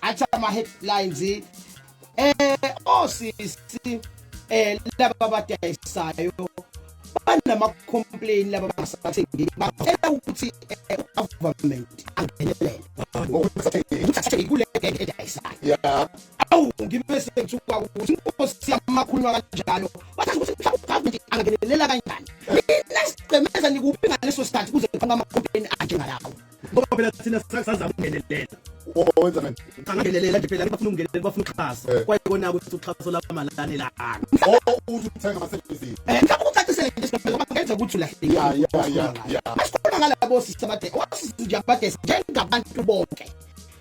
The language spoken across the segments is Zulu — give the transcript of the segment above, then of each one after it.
athi ama-headlines osisi laba abadayisayo banama-complain laba bangasathengile batshela ukuthi government angenelele ukuthi kule edayisayo awu ngibe sengithuka ukuthi inkosi yamakhulunywa kanjalo bathi ukuthi government angenelela kanjani mina sicemeza nikuphi ngaleso sikhathi kuze kuphanga ama-complain anjengalawo ngoba phela thina sisazama ukungenelela wenza manje angenelela nje phela bafuna ukungenelela bafuna uxhaso kwayibona ukuthi uxhaso lamalane lana uthi uthenga ama-services ngicabanga ucacisele nje ngoba ngenza ukuthi ulahlekile asikhona ngalabo sisabade osisi abade njengabantu bonke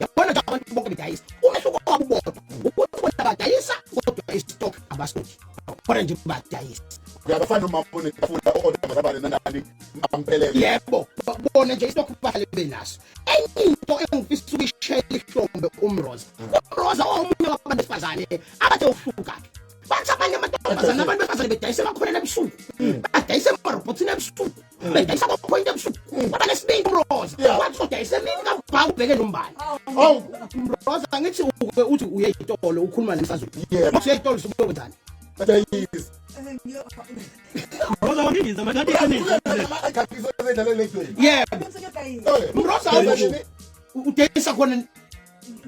yabona nje abantu bonke bedayisa umehluko wabo bodwa ukuthi bona badayisa kodwa istock abastock kodwa nje badayisa uyabafana noma ubone ufuna order zabale nani ampelele yebo bona nje istock bahle benaso enye into engifisa ukuyishela ihlombe umroza omunye wabantu besifazane abathe ukuhluka bathi abanye amantombazane abantu besifazane bedayisa bakhona ebusuku badayisa amarobhothini ebusuku bedayisa ama-point ebusuku babanesibindi umroza wathi udayisa emini kabhaka ubheke nombani umroza ngithi uthi uye ey'tolo ukhuluma nesazulu uthi uye ey'tolo subuye kwenzani badayisa Rosa wangiza manje yebo Rosa udayisa khona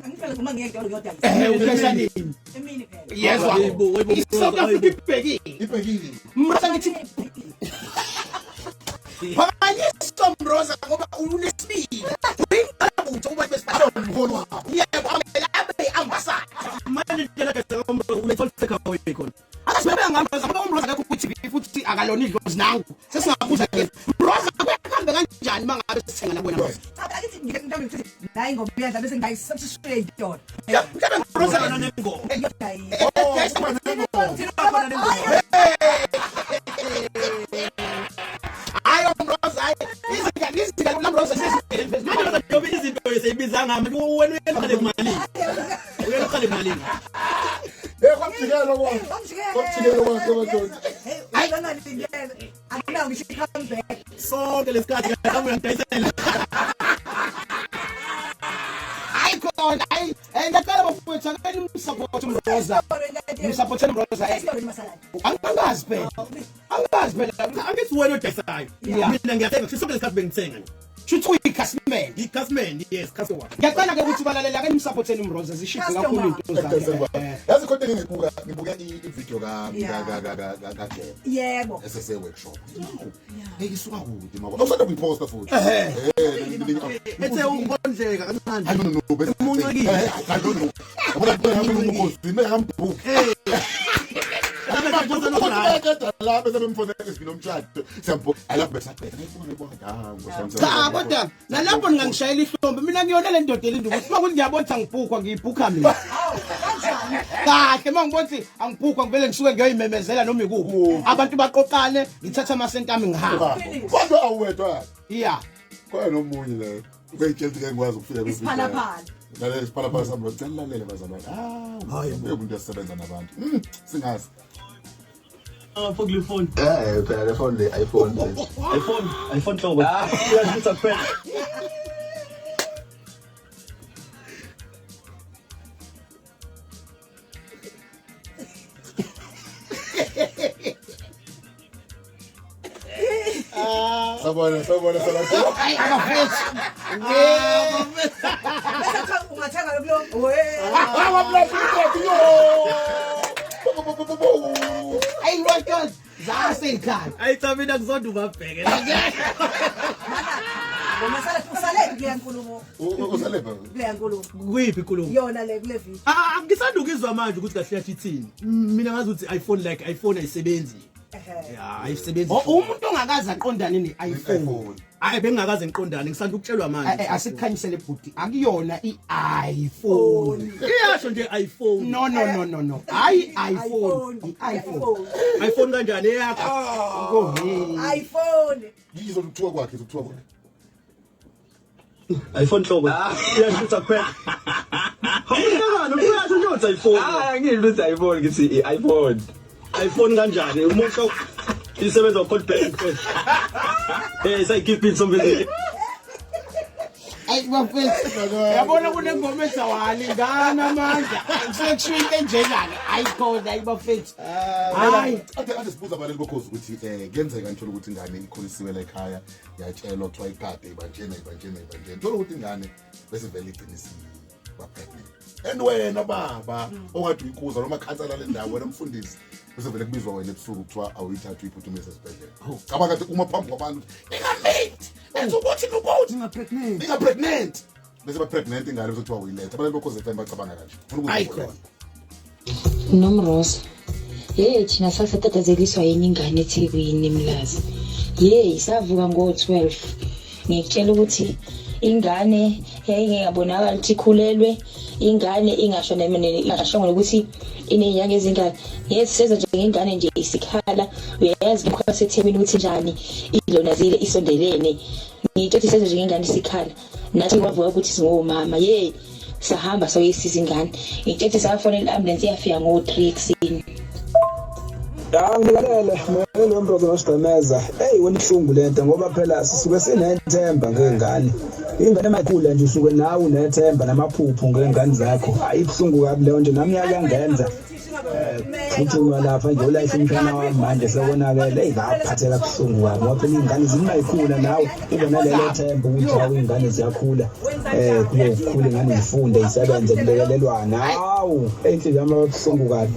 angifela uma ngiyekho ngiyodayisa udayisa nini emini phela yezwa South Africa ibhekile mara ngithi phakanye Rosa ngoba unesibili uyinqaba uba besifana nomholo wabo yebo abe ambassador manje ndlela kahle uletholeka khona Asibeka ngamroza ngoba umroza akho ukuthi futhi akalona idlozi nangu sesingabuza ke Rosa kuyahambe kanjani mangabe sithenga la kuwena abakithi ngiyamntambi hayi ngoba uyadla bese ngayisubstitute idolo mhlawumbe Rosa lana nengo ayo Rosa izinga lamroza sesibenza ngoba izinto eseyibiza ngami wena uyeqale imali uyeqale imali kwamjikelo kwakhe madoda hayi ngalindele akuna ngisho comeback sonke lesikhathi ngabe ngidayisela hayi khona hayi ngicela bafowethu akani umsupport umroza umsupport umroza angazi phela angithi wena odayisayo mina ngiyathenga sonke lesikhathi bengithenga Shuthi ikhasimende yes customer ngiyacela ke ukuthi balalela akani umsupporteni umroza zishiphe kakhulu into zakhe yazi konke ngibuka ivideo ka yebo SSA workshop ngisuka kude mama usanda kuyiposta futhi ethe ungibondleka kancane umuncekile abona umkhosi ngiyambuka la bese bemfona esibilo umshado siyambo alapha besabheka ngifuna ukubona cha kodwa nalapho ngangishayela ihlombe mina ngiyona le ndoda elinda ukuthi uma ngiyabona ngibhukwa ngiyibhukha mina kahle mangibona angibhukwa ngivele ngisuke ngiyoyimemezela noma ikuphi abantu baqoqane ngithatha amasenti ami ngihamba kodwa awuwedwa iya kwa nomunye la ubeyitshela ke ngikwazi ukufika Isiphalaphala la isiphalaphala sami ngicelalalele bazalwane hayi umuntu yasebenza nabantu singazi for your phone. Phela le phone le iPhone. iPhone hlobo. Uyazitha kuphela. Sabona hayi abafethu bese ungathenga lo Ay ngiyaqonda zasekhaya Ayitha mina ngizonda ungabheke Ngomasala usale kuya nkulumo usalepha kuya nkulumo kuyiphi inkulumo yona le kule video ngisanda ukizwa manje ukuthi kahle yathi ithini mina ngazi ukuthi iPhone ayisebenzi ayisebenzi umuntu ongakazi aqondane ne-iPhone hayi bengingakaze ngiqondane ngisanda ukutshelwa manje asikhanyisele bhuti akuyona i-iPhone iyasho nje iPhone no hayi iPhone iPhone kanjani eyakho iPhone ngizokuthiwa kwakhe iPhone hlobo iyashutha kuphela Hawungakani uyasho nje uthi iPhone ngilutha iPhone ngithi iPhone kanjani umuntu isebenza code bank sayikhipha insombe hayi bafethu yabona kunengoma ezawalingana amandla sekushiya into enjenjalo ayikhona ayibafethu hayi ade sibuza abaleli bokhozi ukuthi kuyenzeka ngithola ukuthi ingane ikholisiwe la ekhaya yatshelwa kuthiwa igade ibanjena thola ukuthi ingane bese vele iqinisile ba pregnant and wena baba okade uyikuza noma khansela le ndawo wena mfundisi bese vele kubizwa wena ebusuku kuthiwa awuyithatha uyiphuthumise esibhedlela kaba kade uma phambi kwabantu ingamate enza ukuthi ukuthi inga pregnant bese ba pregnant ingane bese kuthiwa uyiletha abaleli bokhozi FM bacabanga kanje ayikhona Nomrosa thina sasatatazeliswa yenye ingane eThekwini eMlazi savuka ngo-12 ngikutshela ukuthi ingane yayingabonakala ukuthi ikhulelwe ingane ingasho ukuthi inenyanga ezingane seza nje ngengane nje isikhala uyayazi lokho eThekwini ukuthi njani ilona zile isondelene ngitsho seza nje ngengane isikhala nathi kwavuka ukuthi singomama sahamba soyisiza ingane ngitsho safonela ambulance yafika ngo-3 ekseni. Ngilalele lo mrozo nosidameza wena ihlungu lento ngoba phela sisuke sinethemba ngengane ingane emakhulu nje usuke nawe unethemba namaphupho ngengane zakho ayibhlungu kabi leyo nje nami yakangenza futhi lapha nje ulayise umntwana wami manje sekubonakala ngaphatheka kuhlungu kabi ngoba phela ingane zimayikhula nawe ube nalelo themba ukuthi hawu ingane ziyakhula kuyokhula ingane zifunde isebenze kulekelelwana hawu enhle yami ababuhlungu kabi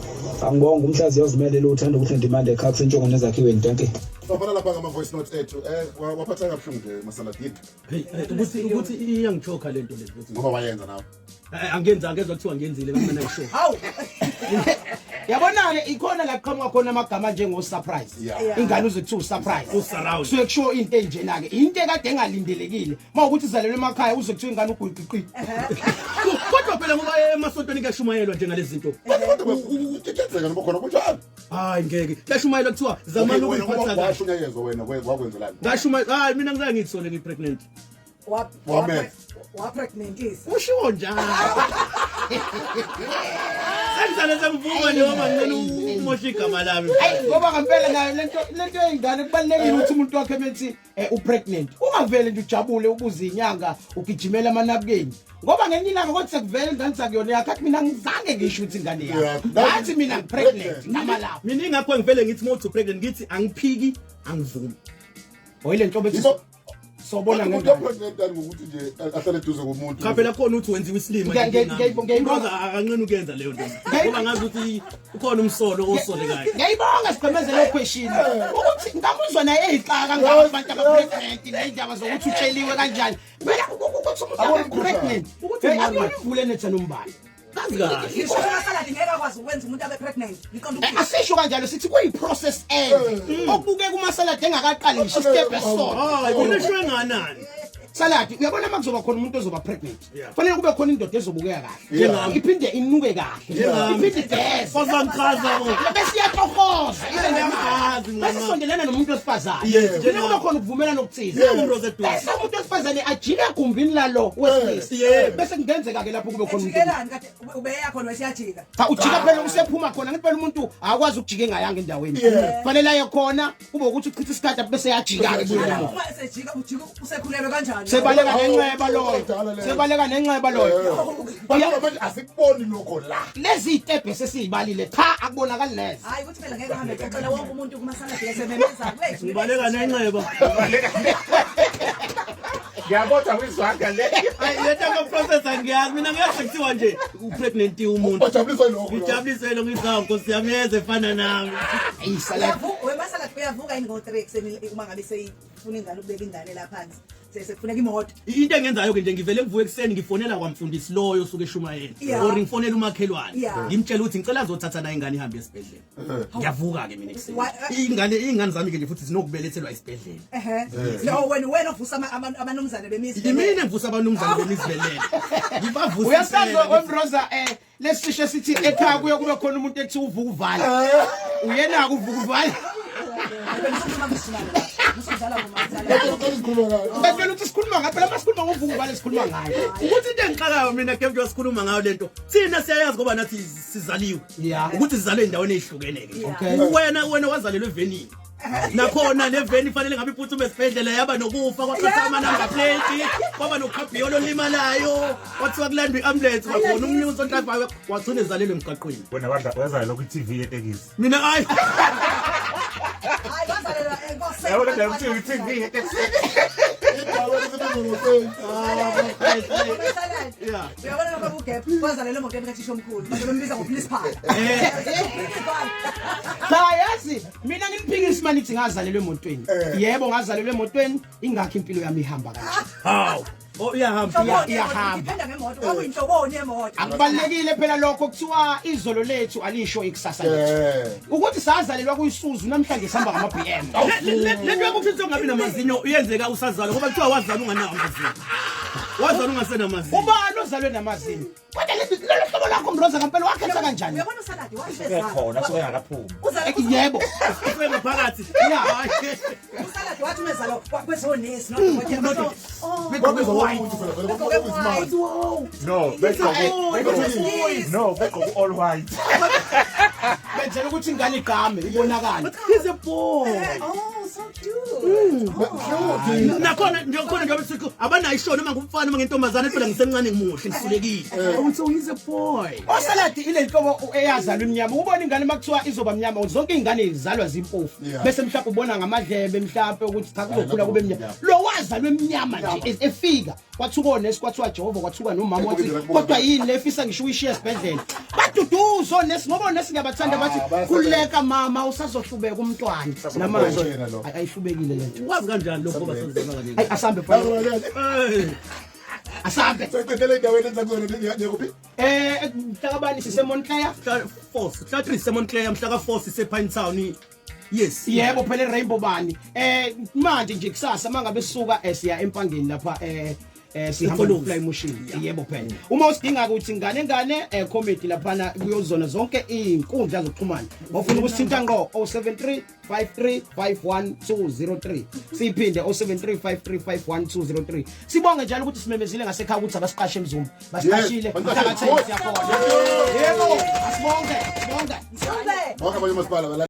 angibonga umhlazi yozimele uthanda ukuthi ndimande ekhaya kusentshongo nezakhiweni thanke Bafana lapha ngama voice notes ethu waphatha kabuhlungu nje Masaladi ukuthi iyangichoka lento le ngoba wayenza nawe angenzwa kuthiwa ngenzile bamana isho hawu yabona ke ikhona la qhamuka khona amagama njengo surprise ingane uzekuthiwa surprise usurround so kusho into enjena ke into ekade engalindelekile mawukuthi izalelwe emakhaya uzekuthiwa ingane uguqiqi kodwa phela ngoba emasontweni kuyashumayelwa njengalezi zinto kodwa ukuthetshezeka ngoba kunjalo hayi ngeke kuyashumayelwa kuthiwa zamani ukuphatha kahle washunyayezwa wena wakwenzelani ngashumayela hayi mina ngizange ngithole ngipregnant wa pregnant is ushiwo njalo senzale semvumo nje ngoba ngicela umosha igama lami hayi ngoba ngempela nayo lento eyingane kubalekile ukuthi umuntu wakhe bethi upregnant ungavele nje ujabule ubuza inyanga ugijimela amanabukeni ngoba ngenye ilanga kodwa sekuvele ingane sakuyona yakhe mina ngizange ngisho ukuthi ingane yakhe bathi mina ngipregnant ngama lapha mina ingakho ngivele ngithi mawuthi pregnant ngithi angiphiki angivumi oyile nto bethi sobona ngengane ngokuthi nje ahlale eduze komuntu cha phela khona uthi wenziwe isilima ngiyibonga akanqina ukuyenza leyo nto ngoba ngazi ukuthi ukhona umsolo osolekayo ngiyibonga sigqemezele question ukuthi ngamuzwa naye ezixaka ngabo abantu abapregnant nezindaba zokuthi utsheliwe kanjani phela ukuthi umuntu pregnant ukuthi ngivule netha nombani ngisho Masaladi ngeke akwazi ukwenza umuntu abe pregnant ngiqonda asisho kanjalo sithi kuyi process okubuke kuMasaladi engakaqali ngisho step esona hayi kuneshwe nganani Saladi uyabona makuzoba khona umuntu ozoba pregnant fanele kube khona indoda ezobukeka kahle iphinde inuke kahle iphinde idese fazangichaza bese iyatohoza ngiyamazi bese sondelana nomuntu wesifazane kube khona ukuvumela nokuthiza umuntu oseduze umuntu wesifazane ajike egumbini lalo wesilisa bese kungenzeka ke lapho kube khona umuntu jikelani kade ubeya khona wesiyajika cha ujika phela usephuma khona ngithi phela umuntu akwazi ukujika engayanga endaweni fanele aye khona kube ukuthi uchitha isikhathi bese yajika ke uma esejika ujika usekhulelwe kanjani sebaleka nenxeba loyo manje asikuboni lokho la lezi step sesizibalile cha akubonakali neze hayi ukuthi phela ngeke ahambe exoxela wonke umuntu kuMasaladi esememeza wethu ngibaleka nenxeba ngiyabotha kwizwaga le yetha ngo-process angiyazi mina ngiyazi kuthiwa nje upregnant umuntu ujabuliswe lokho ngijabulisele ngizango nkosi yami yeze efana nami ayisaladi weMasaladi uyavuka yini ngo-3 ekseni uma ngabe seyifuna ingane ukubeka ingane la phansi sekufuneka imoto into engenzayo ke nje ngivele ngivuke ekseni ngifonela kwamfundisi loyo osuke eshumayela or ngifonela umakhelwane ngimtshela ukuthi ngicela azothatha nayo ingane ihambe esibhedlela ngiyavuka ke mina ekseni ingane zami ke nje futhi zinokubelethelwa esibhedlela wena ovusa abanumzane bemizi mina ngivusa abanumzane bemizibelele ngibavusa uyasazwa wemroza lesisho sithi ekhaya kuye kube khona umuntu ethi uvuka uvala uyena kuvuka uvala Bafela ukuthi sikhuluma ngayo phela masikhuluma ngovuka ubale sikhuluma ngayo ukuthi into engixakayo mina ke nje sikhuluma ngayo lento thina siyayazi ngoba nathi sizaliwe ukuthi sizalwe endaweni ezihlukene ke wena wazalelwe evenini nakhona neveni ifanele ngabe iphuthume esibhedlela yaba nokufa kwaqhatha ama-number plate kwaba nokhabhiyolo olimalayo kwathiwa kulandwa i-ambulance kwakhona umnye usontrafa wagcina ezalelwe emgaqweni wena wazala lokhu i-TV yetekisi mina hayi Hayi bazalela enkosini. yabo kodwa ukuthi i-TV yetekisi yeah Uyabona lokho uGepow bazalela emoto enkathisho omkhulu. Bazombiza ngoprincipal. Cha yazi mina ngimphikisi manithi ngazalelwe emotweni. Yebo ngazalelwe emotweni ingakho impilo yami ihamba kanje. hawu iyahamba iyahamba. Ipenda ngemoto kwakuyinhloboni yemoto. Akubalekile phela lokho kuthiwa izolo lethu alisho ikusasa lethu. Ukuthi sazalelwa kuyisuzu namhlanje sihamba ngama BM. lento yokuthi ungabi namazinyo uyenzeka usazalwa ngoba kuthiwa wazalwa unganawo amazinyo wazalwa ungasenamazinyo Ubani ozalwe namazinyo? Kodwa lelo hlobo lakho mroza kampela wakhetha kanjani? Uyabona uSaladi washeza. khona soke ngakaphumi Yebo. ufike phakathi uSaladi wathi umezalo kwezonesi nodokotela. no begqoke all white Benzela ukuthi ingane igqame ibonakala. he's a boy Oh, so cute. nakhona njobe sikho abanayo ishona uma ngumfana uma ngentombazane phela ngisemncane ngimuhle ngisulekile so he's a boy. Osaladi ile nhlobo eyazalwa imnyama. Ubona ingane makuthiwa izoba mnyama zonke izingane izalwa zimpofu. Bese mhlawumbe ubona ngamadlebe mhlawumbe ukuthi cha kuzokhula kube mnyama. Lo wazalwa emnyama nje efika kwathuka onesi kwathiwa Jehova kwathuka nomama wathi kodwa yini lefisa ngisho uyishiya esibhedlela. Baduduzo onesi ngoba onesi ngiyabathanda bathi kuleka mama usazohlubeka umntwana namanje ayihlubekile lento. Wazi kanjani lokho basazana kanje Hayi asambe phela. Asambe. Secedele endaweni enzakuzona nekuphi? Mhlakabani siseMontclair. mhla 3 seMontclair mhla ka4 sisepine town yes Yebo phela iRainbow bani. Manje nje kusasa mangabe sisuka siya empangeni lapha sihamba ngofly motion. Yebo phela. Uma usidinga ukuthi ingane comedy laphana kuyozona zonke izinkundla zokuxhumana. Bafuna ukusithinta ngqo 0735351 siphinde 0735351 sibonge njalo ukuthi simemezile ngasekhaya ukuthi abasiqashe emzumba basiqashile mhlaka 10 siyakhona. Yebo asibonge. Mhlawumbe Waka manje masipala